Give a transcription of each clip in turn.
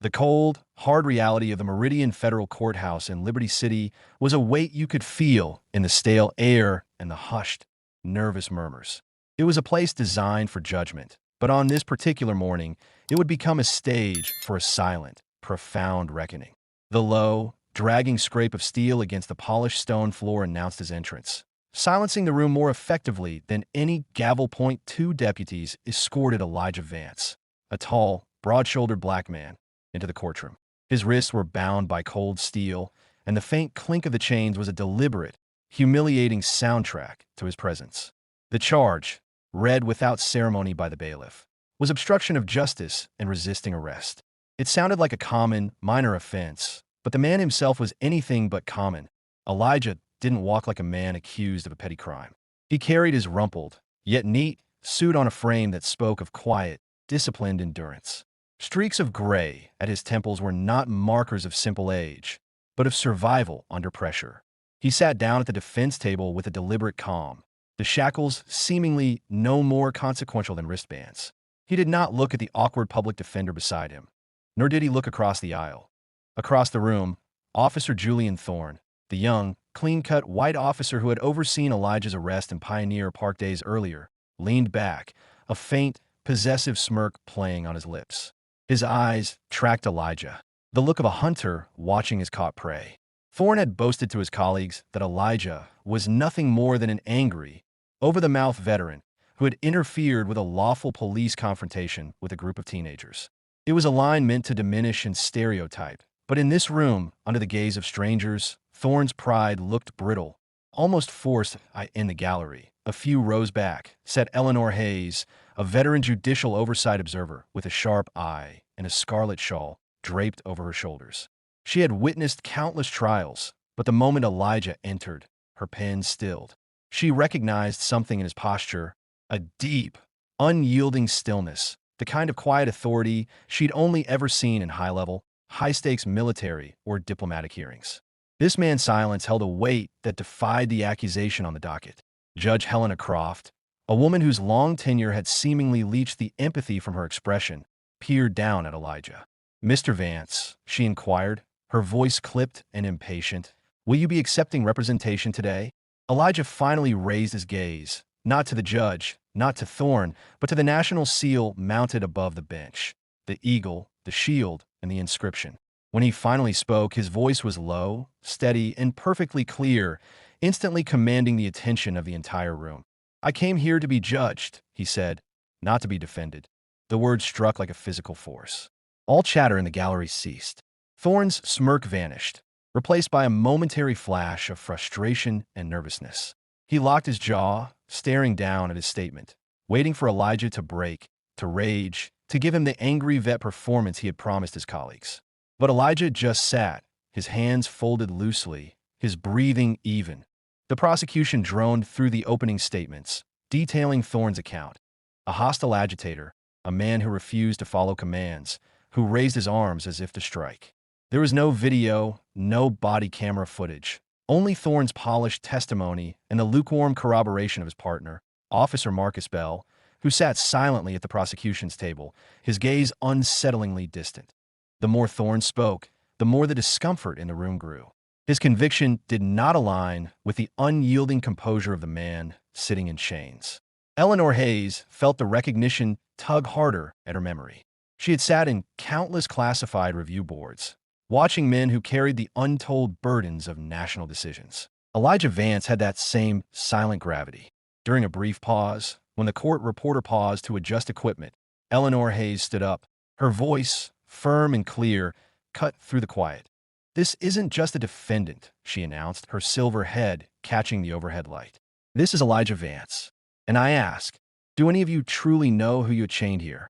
The cold, hard reality of the Meridian Federal Courthouse in Liberty City was a weight you could feel in the stale air and the hushed, nervous murmurs. It was a place designed for judgment, but on this particular morning, it would become a stage for a silent, profound reckoning. The low, dragging scrape of steel against the polished stone floor announced his entrance, silencing the room more effectively than any gavel point. Two deputies escorted Elijah Vance, a tall, broad-shouldered black man, into the courtroom. His wrists were bound by cold steel, and the faint clink of the chains was a deliberate, humiliating soundtrack to his presence. The charge, read without ceremony by the bailiff, was obstruction of justice and resisting arrest. It sounded like a common, minor offense, but the man himself was anything but common. Elijah didn't walk like a man accused of a petty crime. He carried his rumpled, yet neat, suit on a frame that spoke of quiet, disciplined endurance. Streaks of gray at his temples were not markers of simple age, but of survival under pressure. He sat down at the defense table with a deliberate calm, the shackles seemingly no more consequential than wristbands. He did not look at the awkward public defender beside him, nor did he look across the aisle. Across the room, Officer Julian Thorne, the young, clean-cut white officer who had overseen Elijah's arrest in Pioneer Park days earlier, leaned back, a faint, possessive smirk playing on his lips. His eyes tracked Elijah, the look of a hunter watching his caught prey. Thorne had boasted to his colleagues that Elijah was nothing more than an angry, over-the-mouth veteran who had interfered with a lawful police confrontation with a group of teenagers. It was a line meant to diminish and stereotype, but in this room, under the gaze of strangers, Thorne's pride looked brittle, almost forced. In the gallery, a few rows back, sat Eleanor Hayes, a veteran judicial oversight observer with a sharp eye and a scarlet shawl draped over her shoulders. She had witnessed countless trials, but the moment Elijah entered, her pen stilled. She recognized something in his posture, a deep, unyielding stillness, the kind of quiet authority she'd only ever seen in high-level, high-stakes military or diplomatic hearings. This man's silence held a weight that defied the accusation on the docket. Judge Helena Croft, a woman whose long tenure had seemingly leached the empathy from her expression, peered down at Elijah. "Mr. Vance," she inquired, her voice clipped and impatient, "will you be accepting representation today?" Elijah finally raised his gaze, not to the judge, not to Thorne, but to the national seal mounted above the bench, the eagle, the shield, and the inscription. When he finally spoke, his voice was low, steady, and perfectly clear, instantly commanding the attention of the entire room. "I came here to be judged," he said, "not to be defended." The words struck like a physical force. All chatter in the gallery ceased. Thorne's smirk vanished, replaced by a momentary flash of frustration and nervousness. He locked his jaw, staring down at his statement, waiting for Elijah to break, to rage, to give him the angry vet performance he had promised his colleagues. But Elijah just sat, his hands folded loosely, his breathing even. The prosecution droned through the opening statements, detailing Thorne's account. A hostile agitator, a man who refused to follow commands, who raised his arms as if to strike. There was no video, no body camera footage, only Thorne's polished testimony and the lukewarm corroboration of his partner, Officer Marcus Bell, who sat silently at the prosecution's table, his gaze unsettlingly distant. The more Thorne spoke, the more the discomfort in the room grew. His conviction did not align with the unyielding composure of the man sitting in chains. Eleanor Hayes felt the recognition tug harder at her memory. She had sat in countless classified review boards, watching men who carried the untold burdens of national decisions. Elijah Vance had that same silent gravity. During a brief pause, when the court reporter paused to adjust equipment, Eleanor Hayes stood up, her voice, firm and clear, cut through the quiet. "This isn't just a defendant," she announced, her silver head catching the overhead light. "This is Elijah Vance. And I ask, do any of you truly know who you chained here?"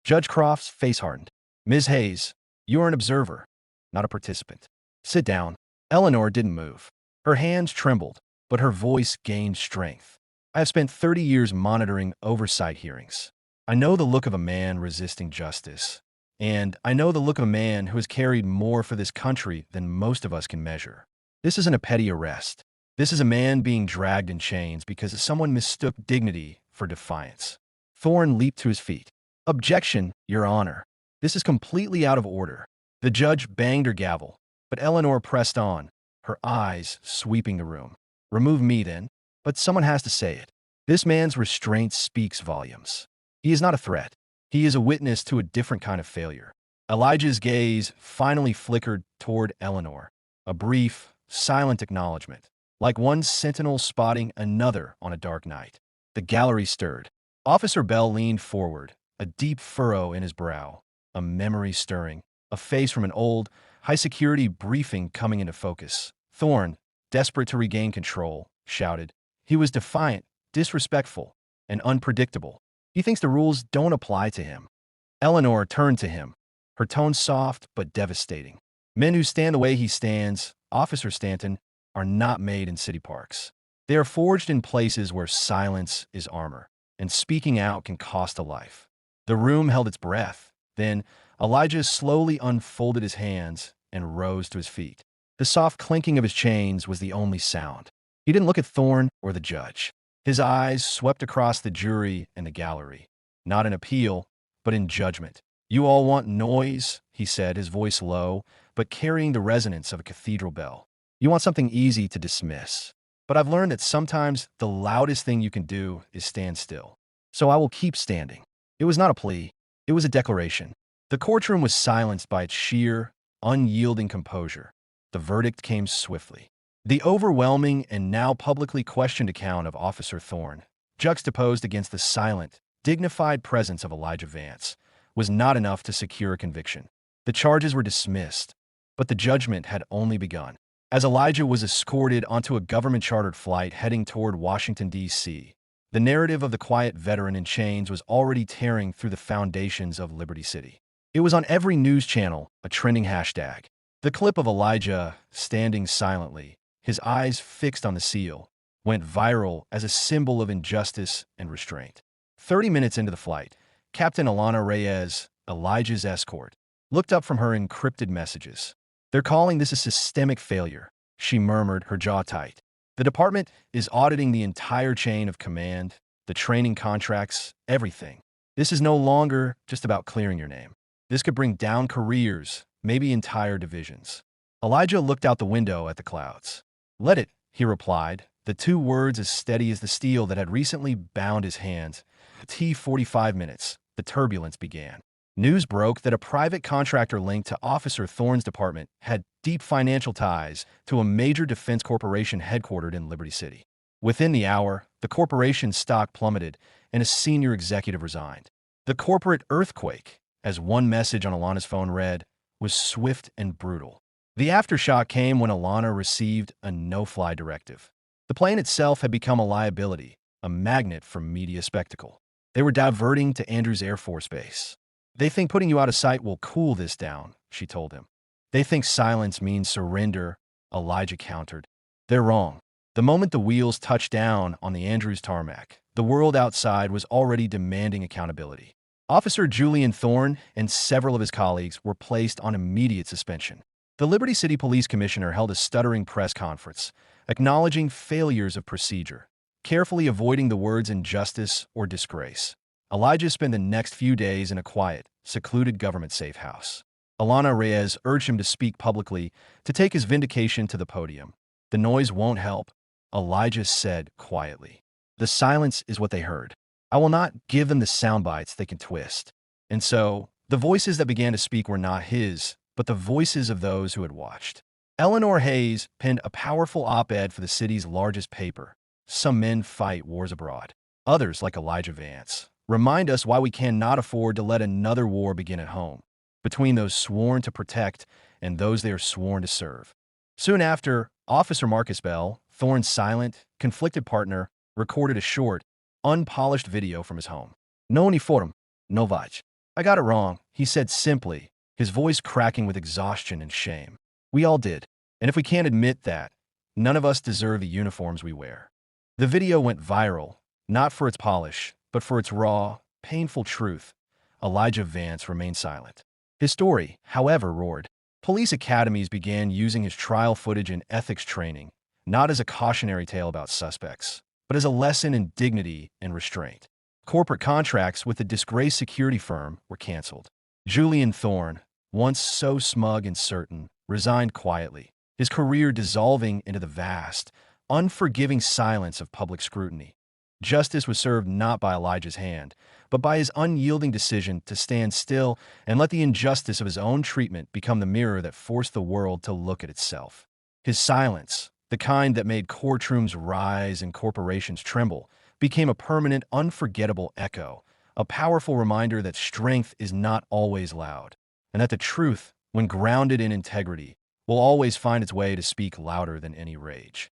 Judge Croft's face hardened. "Ms. Hayes, you are an observer, not a participant. Sit down." Eleanor didn't move. Her hands trembled, but her voice gained strength. "I have spent 30 years monitoring oversight hearings. I know the look of a man resisting justice. And I know the look of a man who has carried more for this country than most of us can measure. This isn't a petty arrest. This is a man being dragged in chains because someone mistook dignity for defiance." Thorne leaped to his feet. "Objection, Your Honor." This is completely out of order. The judge banged her gavel, but Eleanor pressed on, her eyes sweeping the room. Remove me then, but someone has to say it. This man's restraint speaks volumes. He is not a threat. He is a witness to a different kind of failure. Elijah's gaze finally flickered toward Eleanor, a brief, silent acknowledgement, like one sentinel spotting another on a dark night. The gallery stirred. Officer Bell leaned forward, a deep furrow in his brow, a memory stirring, a face from an old, high-security briefing coming into focus. Thorne, desperate to regain control, shouted. He was defiant, disrespectful, and unpredictable. He thinks the rules don't apply to him. Eleanor turned to him, her tone soft but devastating. Men who stand the way he stands, Officer Stanton, are not made in city parks. They are forged in places where silence is armor, and speaking out can cost a life. The room held its breath. Then, Elijah slowly unfolded his hands and rose to his feet. The soft clinking of his chains was the only sound. He didn't look at Thorne or the judge. His eyes swept across the jury and the gallery, not in appeal, but in judgment. You all want noise, he said, his voice low, but carrying the resonance of a cathedral bell. You want something easy to dismiss. But I've learned that sometimes the loudest thing you can do is stand still. So I will keep standing. It was not a plea. It was a declaration. The courtroom was silenced by its sheer, unyielding composure. The verdict came swiftly. The overwhelming and now publicly questioned account of Officer Thorne, juxtaposed against the silent, dignified presence of Elijah Vance, was not enough to secure a conviction. The charges were dismissed, but the judgment had only begun. As Elijah was escorted onto a government-chartered flight heading toward Washington, D.C., the narrative of the quiet veteran in chains was already tearing through the foundations of Liberty City. It was on every news channel, a trending hashtag. The clip of Elijah standing silently, his eyes fixed on the seal, went viral as a symbol of injustice and restraint. 30 minutes into the flight, Captain Alana Reyes, Elijah's escort, looked up from her encrypted messages. They're calling this a systemic failure, she murmured, her jaw tight. The department is auditing the entire chain of command, the training contracts, everything. This is no longer just about clearing your name. This could bring down careers, maybe entire divisions. Elijah looked out the window at the clouds. Let it, he replied, the two words as steady as the steel that had recently bound his hands. T-45 minutes, the turbulence began. News broke that a private contractor linked to Officer Thorne's department had deep financial ties to a major defense corporation headquartered in Liberty City. Within the hour, the corporation's stock plummeted and a senior executive resigned. The corporate earthquake, as one message on Alana's phone read, was swift and brutal. The aftershock came when Alana received a no-fly directive. The plane itself had become a liability, a magnet for media spectacle. They were diverting to Andrews Air Force Base. They think putting you out of sight will cool this down, she told him. They think silence means surrender, Elijah countered. They're wrong. The moment the wheels touched down on the Andrews tarmac, the world outside was already demanding accountability. Officer Julian Thorne and several of his colleagues were placed on immediate suspension. The Liberty City Police Commissioner held a stuttering press conference, acknowledging failures of procedure, carefully avoiding the words injustice or disgrace. Elijah spent the next few days in a quiet, secluded government safe house. Alana Reyes urged him to speak publicly, to take his vindication to the podium. The noise won't help, Elijah said quietly. The silence is what they heard. I will not give them the sound bites they can twist. And so, the voices that began to speak were not his, but the voices of those who had watched. Eleanor Hayes penned a powerful op-ed for the city's largest paper. Some men fight wars abroad. Others, like Elijah Vance, remind us why we cannot afford to let another war begin at home, between those sworn to protect and those they are sworn to serve. Soon after, Officer Marcus Bell, Thorne's silent, conflicted partner, recorded a short, unpolished video from his home. No uniform, no vaj. I got it wrong, he said simply, his voice cracking with exhaustion and shame. We all did, and if we can't admit that, none of us deserve the uniforms we wear. The video went viral, not for its polish, but for its raw, painful truth. Elijah Vance remained silent. His story, however, roared. Police academies began using his trial footage in ethics training, not as a cautionary tale about suspects, but as a lesson in dignity and restraint. Corporate contracts with the disgraced security firm were canceled. Julian Thorne, once so smug and certain, resigned quietly, his career dissolving into the vast, unforgiving silence of public scrutiny. Justice was served not by Elijah's hand, but by his unyielding decision to stand still and let the injustice of his own treatment become the mirror that forced the world to look at itself. His silence, the kind that made courtrooms rise and corporations tremble, became a permanent, unforgettable echo, a powerful reminder that strength is not always loud, and that the truth, when grounded in integrity, will always find its way to speak louder than any rage.